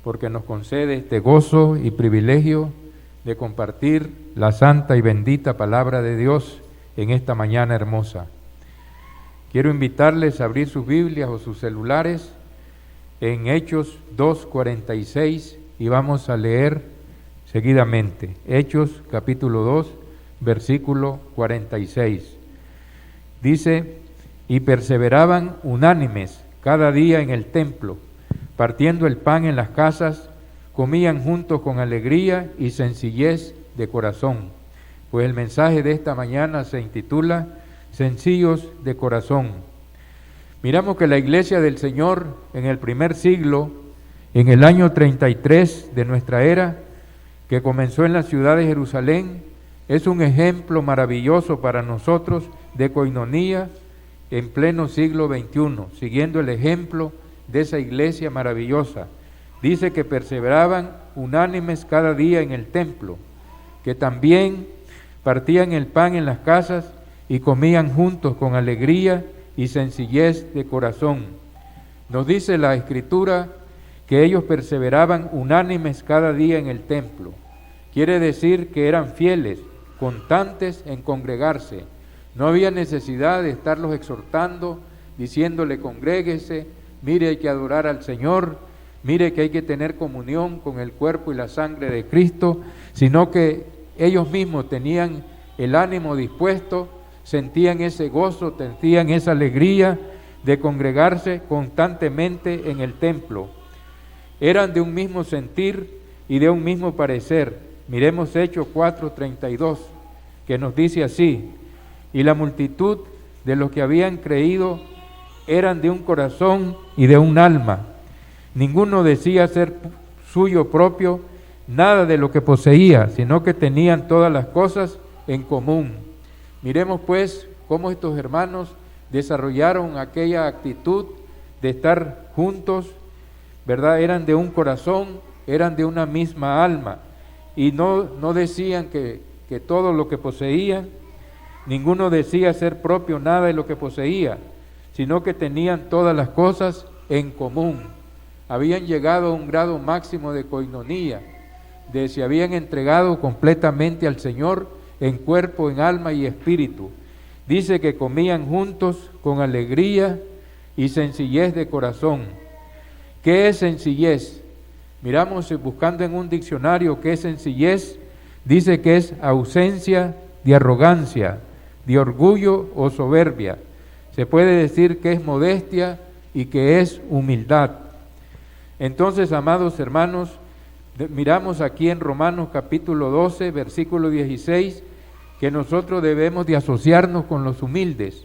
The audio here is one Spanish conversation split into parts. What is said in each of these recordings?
porque nos concede este gozo y privilegio de compartir la santa y bendita palabra de Dios en esta mañana hermosa. Quiero invitarles a abrir sus Biblias o sus celulares en Hechos 2:46 y vamos a leer seguidamente. Hechos capítulo 2, versículo 46. Dice: y perseveraban unánimes cada día en el templo, partiendo el pan en las casas, comían juntos con alegría y sencillez de corazón. Pues el mensaje de esta mañana se intitula Sencillos de corazón. Miramos que la iglesia del Señor en el primer siglo, en el año 33 de nuestra era, que comenzó en la ciudad de Jerusalén, es un ejemplo maravilloso para nosotros de coinonía en pleno siglo XXI, siguiendo el ejemplo de esa iglesia maravillosa. Dice que perseveraban unánimes cada día en el templo, que también partían el pan en las casas y comían juntos con alegría y sencillez de corazón. Nos dice la Escritura que ellos perseveraban unánimes cada día en el templo. Quiere decir que eran fieles, constantes en congregarse. No había necesidad de estarlos exhortando, diciéndole congréguese, mire hay que adorar al Señor, mire que hay que tener comunión con el cuerpo y la sangre de Cristo, sino que ellos mismos tenían el ánimo dispuesto, sentían ese gozo, sentían esa alegría de congregarse constantemente en el templo. Eran de un mismo sentir y de un mismo parecer. Miremos Hechos 4:32, que nos dice así: y la multitud de los que habían creído eran de un corazón y de un alma. Ninguno decía ser suyo propio nada de lo que poseía, sino que tenían todas las cosas en común. Miremos pues cómo estos hermanos desarrollaron aquella actitud de estar juntos, ¿verdad? Eran de un corazón, eran de una misma alma, y no decían que todo lo que poseían, ninguno decía ser propio nada de lo que poseía, sino que tenían todas las cosas en común. Habían llegado a un grado máximo de coinonía, de se habían entregado completamente al Señor en cuerpo, en alma y espíritu. Dice que comían juntos con alegría y sencillez de corazón. ¿Qué es sencillez? Miramos buscando en un diccionario qué es sencillez. Dice que es ausencia de arrogancia, de orgullo o soberbia. Se puede decir que es modestia y que es humildad. Entonces, amados hermanos, miramos aquí en Romanos capítulo 12, versículo 16, que nosotros debemos de asociarnos con los humildes.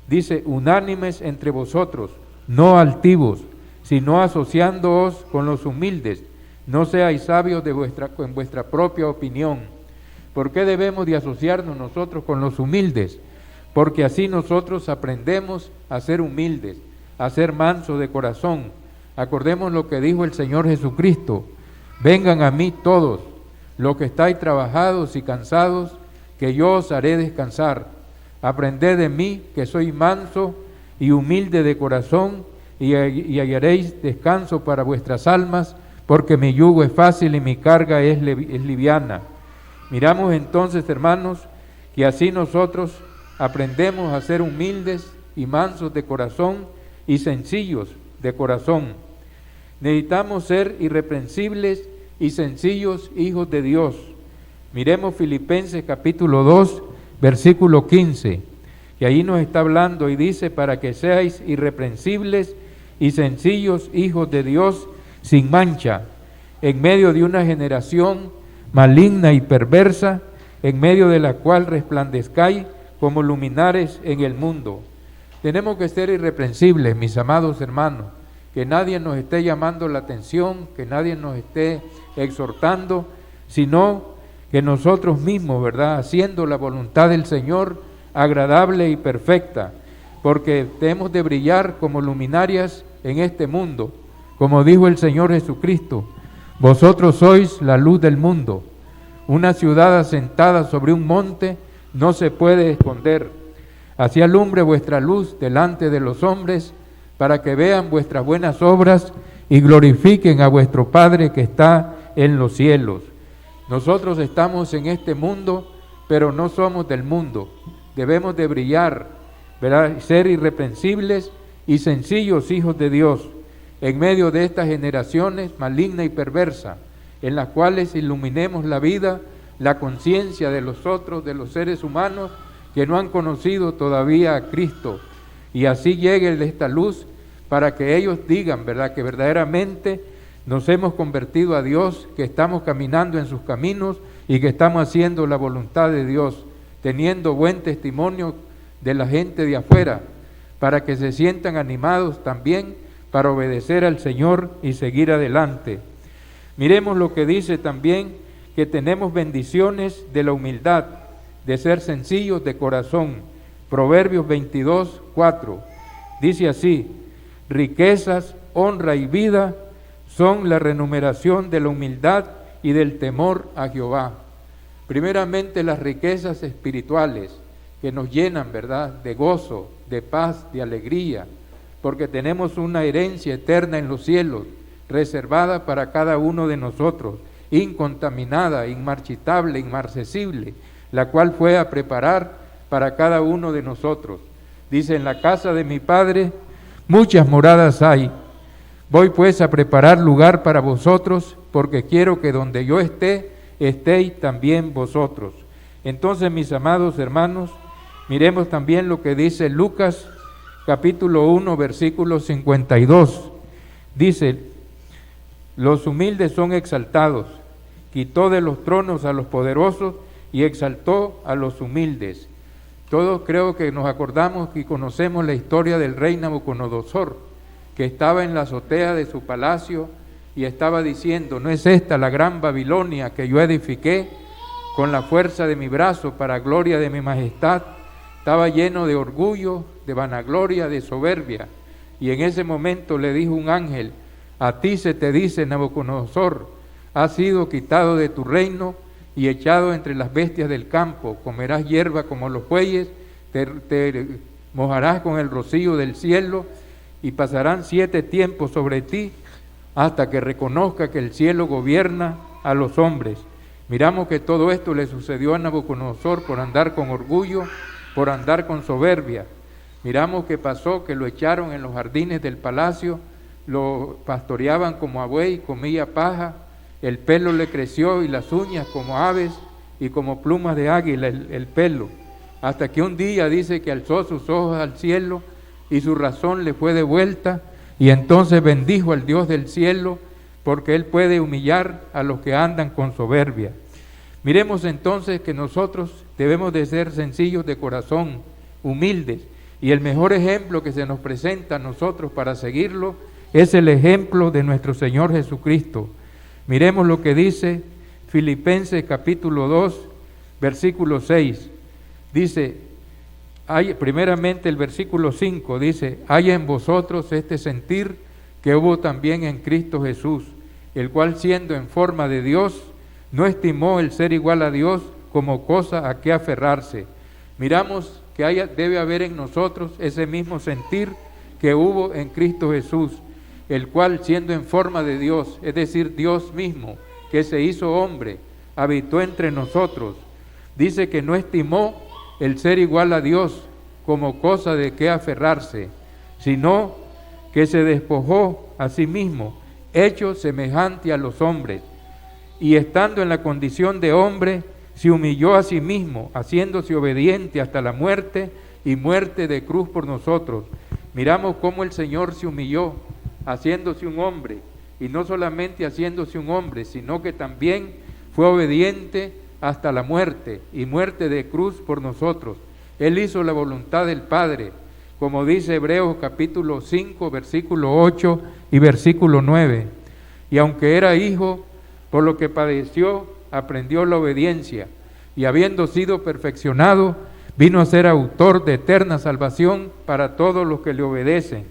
Dice: unánimes entre vosotros, no altivos, sino asociándoos con los humildes. No seáis sabios en vuestra propia opinión. ¿Por qué debemos de asociarnos nosotros con los humildes? Porque así nosotros aprendemos a ser humildes, a ser mansos de corazón. Acordemos lo que dijo el Señor Jesucristo: vengan a mí todos, los que estáis trabajados y cansados, que yo os haré descansar. Aprended de mí, que soy manso y humilde de corazón, y hallaréis descanso para vuestras almas, porque mi yugo es fácil y mi carga es liviana. Miramos entonces, hermanos, que así nosotros aprendemos a ser humildes y mansos de corazón y sencillos de corazón. Necesitamos ser irreprensibles y sencillos hijos de Dios. Miremos Filipenses capítulo 2, versículo 15, que ahí nos está hablando y dice: para que seáis irreprensibles y sencillos hijos de Dios, sin mancha, en medio de una generación maligna y perversa, en medio de la cual resplandezcáis como luminares en el mundo. Tenemos que ser irreprensibles, mis amados hermanos, que nadie nos esté llamando la atención, que nadie nos esté exhortando, sino que nosotros mismos, ¿verdad?, haciendo la voluntad del Señor agradable y perfecta, porque tenemos de brillar como luminarias en este mundo, como dijo el Señor Jesucristo: vosotros sois la luz del mundo. Una ciudad asentada sobre un monte no se puede esconder. Así alumbre vuestra luz delante de los hombres, para que vean vuestras buenas obras y glorifiquen a vuestro Padre que está en los cielos. Nosotros estamos en este mundo, pero no somos del mundo. Debemos de brillar, ¿verdad? Ser irreprensibles y sencillos hijos de Dios en medio de estas generaciones maligna y perversa, en las cuales iluminemos la vida, la conciencia de los otros, de los seres humanos que no han conocido todavía a Cristo, y así llegue esta luz para que ellos digan, ¿verdad?, que verdaderamente nos hemos convertido a Dios, que estamos caminando en sus caminos y que estamos haciendo la voluntad de Dios, teniendo buen testimonio de la gente de afuera, para que se sientan animados también para obedecer al Señor y seguir adelante. Miremos lo que dice también, que tenemos bendiciones de la humildad, de ser sencillos de corazón. Proverbios 22, 4. Dice así: riquezas, honra y vida son la remuneración de la humildad y del temor a Jehová. Primeramente las riquezas espirituales que nos llenan, ¿verdad?, de gozo, de paz, de alegría, porque tenemos una herencia eterna en los cielos, reservada para cada uno de nosotros, incontaminada, inmarchitable, inmarcesible, la cual fue a preparar para cada uno de nosotros. Dice: en la casa de mi Padre muchas moradas hay. Voy pues a preparar lugar para vosotros, porque quiero que donde yo esté, estéis también vosotros. Entonces, mis amados hermanos, miremos también lo que dice Lucas capítulo 1, versículo 52. Dice: los humildes son exaltados, quitó de los tronos a los poderosos y exaltó a los humildes. Todos creo que nos acordamos y conocemos la historia del rey Nabucodonosor, que estaba en la azotea de su palacio y estaba diciendo: ¿no es esta la gran Babilonia que yo edifiqué con la fuerza de mi brazo para gloria de mi majestad? Estaba lleno de orgullo, de vanagloria, de soberbia. Y en ese momento le dijo un ángel: a ti se te dice, Nabucodonosor, has sido quitado de tu reino y echado entre las bestias del campo, comerás hierba como los bueyes, te mojarás con el rocío del cielo, y pasarán 7 tiempos sobre ti, hasta que reconozca que el cielo gobierna a los hombres. Miramos que todo esto le sucedió a Nabucodonosor por andar con orgullo, por andar con soberbia. Miramos que pasó, que lo echaron en los jardines del palacio, lo pastoreaban como a buey, comía paja, el pelo le creció y las uñas como aves y como plumas de águila el pelo, hasta que un día dice que alzó sus ojos al cielo y su razón le fue devuelta, y entonces bendijo al Dios del cielo, porque Él puede humillar a los que andan con soberbia. Miremos entonces que nosotros debemos de ser sencillos de corazón, humildes, y el mejor ejemplo que se nos presenta a nosotros para seguirlo es el ejemplo de nuestro Señor Jesucristo. Miremos lo que dice Filipenses capítulo 2, versículo 6. Dice, primeramente el versículo 5 dice: haya en vosotros este sentir que hubo también en Cristo Jesús, el cual, siendo en forma de Dios, no estimó el ser igual a Dios como cosa a que aferrarse. Miramos que debe haber en nosotros ese mismo sentir que hubo en Cristo Jesús, el cual, siendo en forma de Dios, es decir, Dios mismo, que se hizo hombre, habitó entre nosotros. Dice que no estimó el ser igual a Dios como cosa de que aferrarse, sino que se despojó a sí mismo, hecho semejante a los hombres, y estando en la condición de hombre, se humilló a sí mismo, haciéndose obediente hasta la muerte, y muerte de cruz por nosotros. Miramos cómo el Señor se humilló, haciéndose un hombre, y no solamente haciéndose un hombre, sino que también fue obediente hasta la muerte, y muerte de cruz por nosotros. Él hizo la voluntad del Padre, como dice Hebreos capítulo 5, versículo 8 y versículo 9. Y aunque era hijo, por lo que padeció, aprendió la obediencia, y habiendo sido perfeccionado, vino a ser autor de eterna salvación para todos los que le obedecen.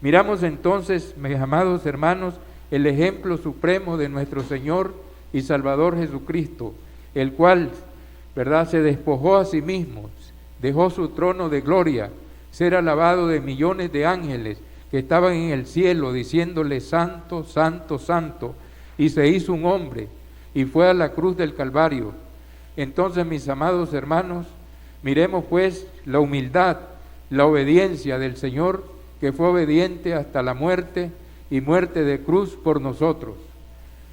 Miramos entonces, mis amados hermanos, el ejemplo supremo de nuestro Señor y Salvador Jesucristo, el cual, ¿verdad?, se despojó a sí mismo, dejó su trono de gloria, ser alabado de millones de ángeles, que estaban en el cielo, diciéndole: Santo, Santo, Santo, y se hizo un hombre, y fue a la cruz del Calvario. Entonces, mis amados hermanos, miremos pues la humildad, la obediencia del Señor, que fue obediente hasta la muerte, y muerte de cruz por nosotros.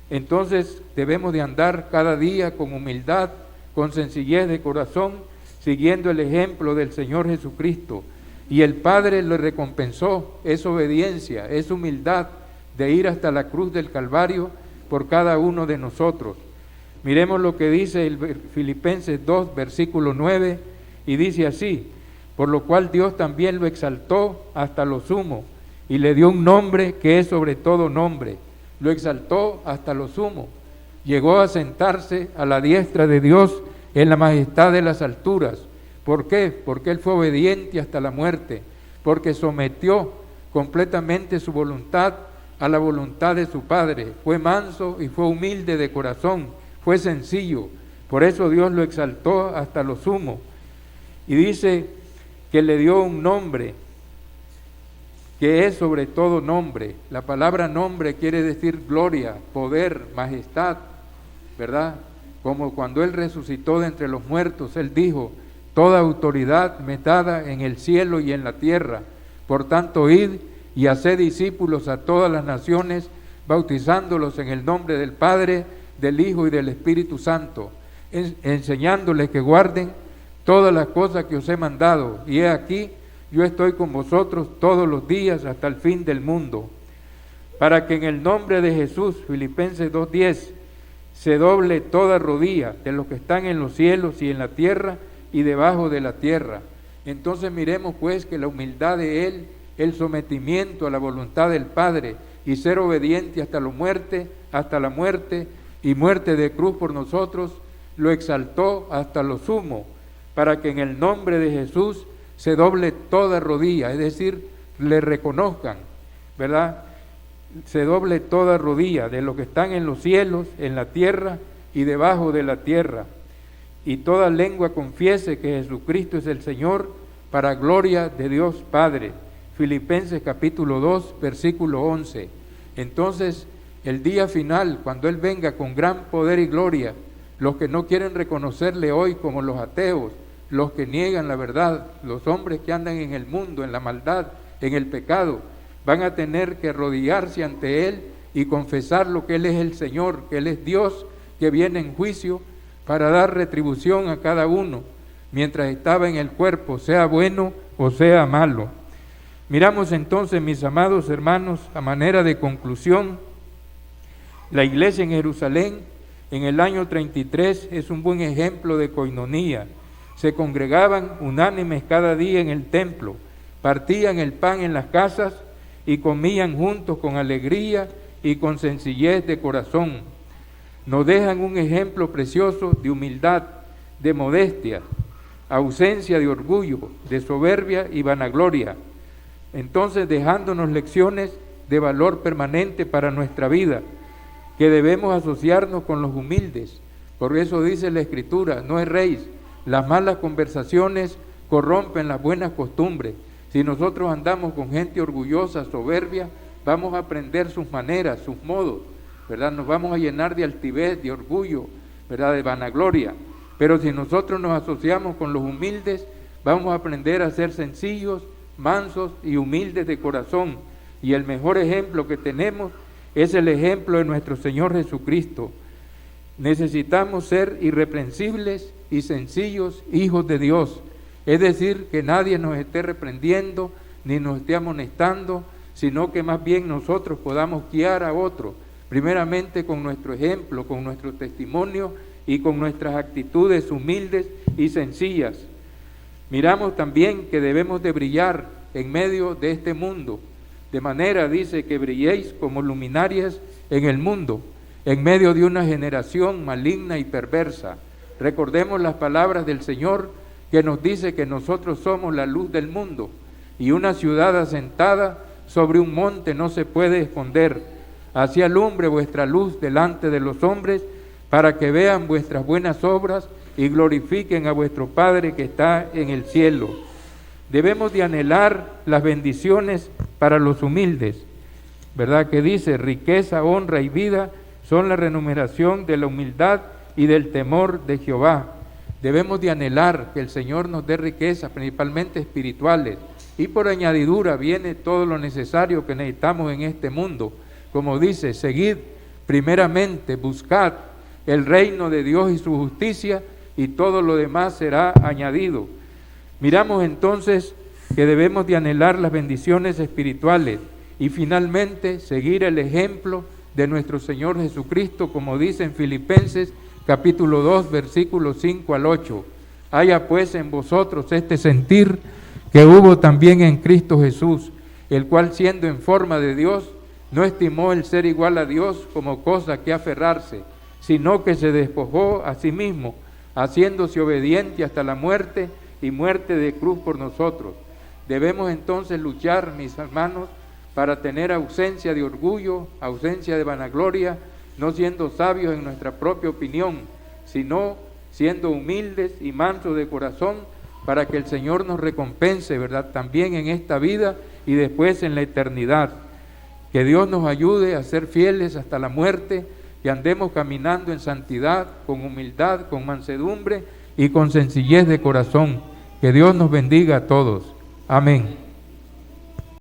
Entonces debemos de andar cada día con humildad, con sencillez de corazón, siguiendo el ejemplo del Señor Jesucristo. Y el Padre le recompensó esa obediencia, esa humildad de ir hasta la cruz del Calvario por cada uno de nosotros. Miremos lo que dice el Filipenses 2, versículo 9, y dice así: por lo cual Dios también lo exaltó hasta lo sumo, y le dio un nombre que es sobre todo nombre. Lo exaltó hasta lo sumo. Llegó a sentarse a la diestra de Dios en la majestad de las alturas. ¿Por qué? Porque Él fue obediente hasta la muerte, porque sometió completamente su voluntad a la voluntad de su Padre. Fue manso y fue humilde de corazón, fue sencillo. Por eso Dios lo exaltó hasta lo sumo. Y dice que le dio un nombre que es sobre todo nombre. La palabra nombre quiere decir gloria, poder, majestad, ¿verdad? Como cuando Él resucitó de entre los muertos, Él dijo: toda autoridad me dada en el cielo y en la tierra. Por tanto, id y haced discípulos a todas las naciones, bautizándolos en el nombre del Padre, del Hijo y del Espíritu Santo, enseñándoles que guarden todas las cosas que os he mandado. Y he aquí, yo estoy con vosotros todos los días hasta el fin del mundo. Para que en el nombre de Jesús, Filipenses 2:10, se doble toda rodilla de los que están en los cielos y en la tierra y debajo de la tierra. Entonces miremos pues que la humildad de Él, el sometimiento a la voluntad del Padre y ser obediente hasta la muerte y muerte de cruz por nosotros, lo exaltó hasta lo sumo, para que en el nombre de Jesús se doble toda rodilla, es decir, le reconozcan, ¿verdad? Se doble toda rodilla de los que están en los cielos, en la tierra y debajo de la tierra. Y toda lengua confiese que Jesucristo es el Señor, para gloria de Dios Padre. Filipenses capítulo 2, versículo 11. Entonces, el día final, cuando Él venga con gran poder y gloria, los que no quieren reconocerle hoy, como los ateos, los que niegan la verdad, los hombres que andan en el mundo, en la maldad, en el pecado, van a tener que arrodillarse ante Él y confesar que Él es el Señor, que Él es Dios, que viene en juicio para dar retribución a cada uno, mientras estaba en el cuerpo, sea bueno o sea malo. Miramos entonces, mis amados hermanos, a manera de conclusión, la iglesia en Jerusalén en el año 33 es un buen ejemplo de coinonía. Se congregaban unánimes cada día en el templo, partían el pan en las casas y comían juntos con alegría y con sencillez de corazón. Nos dejan un ejemplo precioso de humildad, de modestia, ausencia de orgullo, de soberbia y vanagloria. Entonces, dejándonos lecciones de valor permanente para nuestra vida, que debemos asociarnos con los humildes. Por eso dice la Escritura: no erréis, las malas conversaciones corrompen las buenas costumbres. Si nosotros andamos con gente orgullosa, soberbia, vamos a aprender sus maneras, sus modos, ¿verdad? Nos vamos a llenar de altivez, de orgullo, ¿verdad? De vanagloria. Pero si nosotros nos asociamos con los humildes, vamos a aprender a ser sencillos, mansos y humildes de corazón. Y el mejor ejemplo que tenemos es el ejemplo de nuestro Señor Jesucristo. Necesitamos ser irreprensibles y sencillos hijos de Dios, es decir, que nadie nos esté reprendiendo ni nos esté amonestando, sino que más bien nosotros podamos guiar a otros, primeramente con nuestro ejemplo, con nuestro testimonio y con nuestras actitudes humildes y sencillas. Miramos también que debemos de brillar en medio de este mundo, de manera, dice, que brilléis como luminarias en el mundo, en medio de una generación maligna y perversa. Recordemos las palabras del Señor, que nos dice que nosotros somos la luz del mundo, y una ciudad asentada sobre un monte no se puede esconder. Así alumbre vuestra luz delante de los hombres, para que vean vuestras buenas obras y glorifiquen a vuestro Padre que está en el cielo. Debemos de anhelar las bendiciones para los humildes, ¿verdad? Que dice, riqueza, honra y vida son la remuneración de la humildad y del temor de Jehová. Debemos de anhelar que el Señor nos dé riquezas, principalmente espirituales, y por añadidura viene todo lo necesario que necesitamos en este mundo. Como dice, seguid primeramente, buscad el reino de Dios y su justicia, y todo lo demás será añadido. Miramos entonces que debemos de anhelar las bendiciones espirituales y finalmente seguir el ejemplo de nuestro Señor Jesucristo, como dice en Filipenses capítulo 2, versículos 5 al 8. Haya pues en vosotros este sentir que hubo también en Cristo Jesús, el cual siendo en forma de Dios, no estimó el ser igual a Dios como cosa que aferrarse, sino que se despojó a sí mismo, haciéndose obediente hasta la muerte y muerte de cruz por nosotros. Debemos entonces luchar, mis hermanos, para tener ausencia de orgullo, ausencia de vanagloria, no siendo sabios en nuestra propia opinión, sino siendo humildes y mansos de corazón, para que el Señor nos recompense, ¿verdad?, también en esta vida y después en la eternidad. Que Dios nos ayude a ser fieles hasta la muerte, que andemos caminando en santidad, con humildad, con mansedumbre y con sencillez de corazón. Que Dios nos bendiga a todos. Amén.